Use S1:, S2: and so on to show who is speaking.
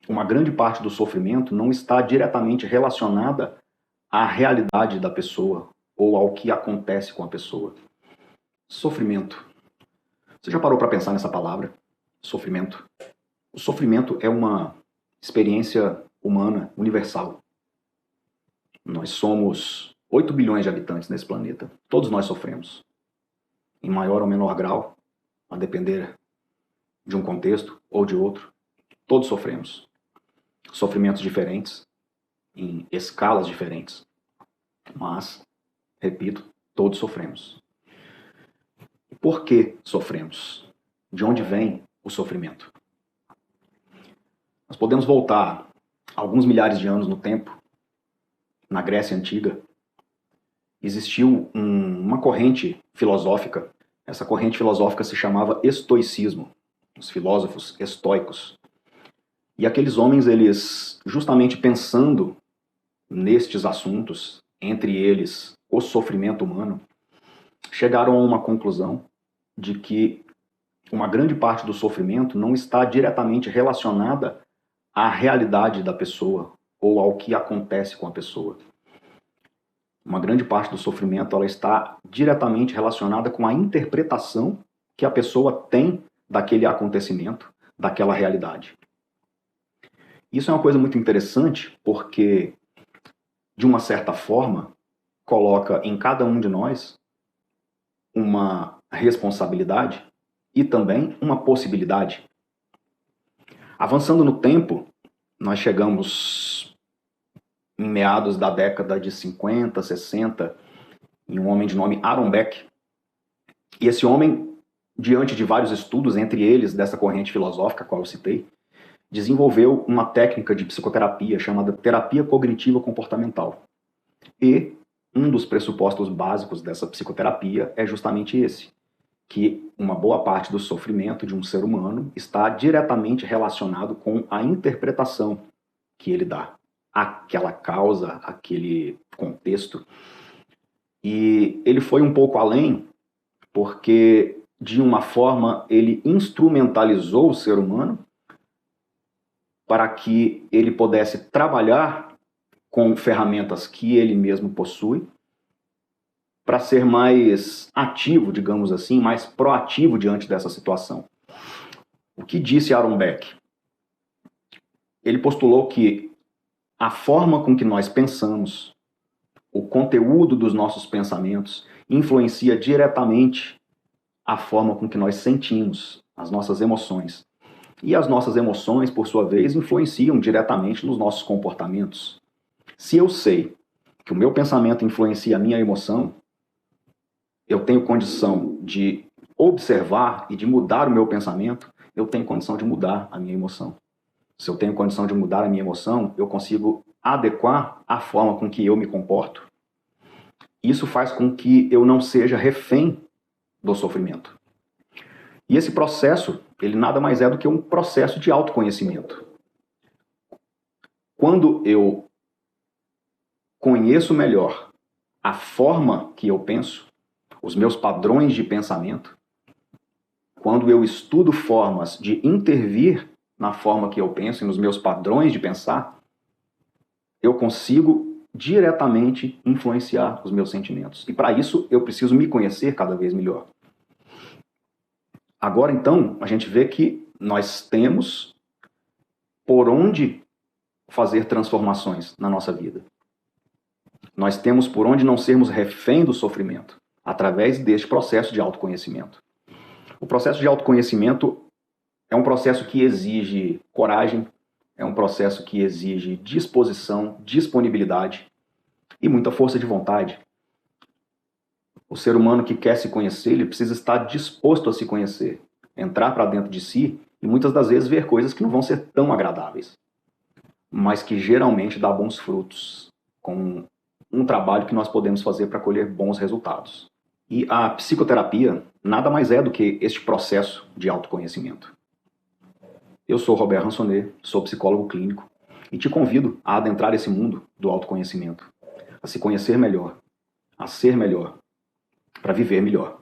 S1: uma grande parte do sofrimento não está diretamente relacionada à realidade da pessoa ou ao que acontece com a pessoa. Sofrimento. Você já parou para pensar nessa palavra? Sofrimento. O sofrimento é uma experiência humana universal. Nós somos 8 bilhões de habitantes nesse planeta. Todos nós sofremos. Em maior ou menor grau, a depender de um contexto ou de outro. Todos sofremos. Sofrimentos diferentes, em escalas diferentes. Mas, repito, todos sofremos. Por que sofremos? De onde vem o sofrimento? Nós podemos voltar alguns milhares de anos no tempo. Na Grécia Antiga, existiu uma corrente filosófica. Essa corrente filosófica se chamava estoicismo. Os filósofos estoicos. E aqueles homens, eles, justamente pensando nestes assuntos, entre eles o sofrimento humano, chegaram a uma conclusão de que uma grande parte do sofrimento não está diretamente relacionada à realidade da pessoa ou ao que acontece com a pessoa. Uma grande parte do sofrimento ela está diretamente relacionada com a interpretação que a pessoa tem daquele acontecimento, daquela realidade. Isso é uma coisa muito interessante porque, de uma certa forma, coloca em cada um de nós uma responsabilidade e também uma possibilidade. Avançando no tempo, nós chegamos em meados da década de 50, 60, em um homem de nome Aaron Beck. E esse homem, diante de vários estudos, entre eles dessa corrente filosófica a qual eu citei, desenvolveu uma técnica de psicoterapia chamada terapia cognitiva comportamental. E um dos pressupostos básicos dessa psicoterapia é justamente esse, que uma boa parte do sofrimento de um ser humano está diretamente relacionado com a interpretação que ele dá àquela causa, àquele contexto. E ele foi um pouco além, porque de uma forma ele instrumentalizou o ser humano para que ele pudesse trabalhar com ferramentas que ele mesmo possui, para ser mais ativo, digamos assim, mais proativo diante dessa situação. O que disse Aaron Beck? Ele postulou que a forma com que nós pensamos, o conteúdo dos nossos pensamentos, influencia diretamente a forma com que nós sentimos, as nossas emoções. E as nossas emoções, por sua vez, influenciam diretamente nos nossos comportamentos. Se eu sei que o meu pensamento influencia a minha emoção, eu tenho condição de observar e de mudar o meu pensamento, eu tenho condição de mudar a minha emoção. Se eu tenho condição de mudar a minha emoção, eu consigo adequar a forma com que eu me comporto. Isso faz com que eu não seja refém do sofrimento. E esse processo, ele nada mais é do que um processo de autoconhecimento. Quando eu conheço melhor a forma que eu penso, os meus padrões de pensamento, quando eu estudo formas de intervir na forma que eu penso e nos meus padrões de pensar, eu consigo diretamente influenciar os meus sentimentos. E para isso eu preciso me conhecer cada vez melhor. Agora, então, a gente vê que nós temos por onde fazer transformações na nossa vida. Nós temos por onde não sermos refém do sofrimento, através deste processo de autoconhecimento. O processo de autoconhecimento é um processo que exige coragem, é um processo que exige disposição, disponibilidade e muita força de vontade. O ser humano que quer se conhecer, ele precisa estar disposto a se conhecer, entrar para dentro de si e muitas das vezes ver coisas que não vão ser tão agradáveis, mas que geralmente dá bons frutos, com um trabalho que nós podemos fazer para colher bons resultados. E a psicoterapia nada mais é do que este processo de autoconhecimento. Eu sou Robert Ransonnet, sou psicólogo clínico e te convido a adentrar esse mundo do autoconhecimento, a se conhecer melhor, a ser melhor, para viver melhor.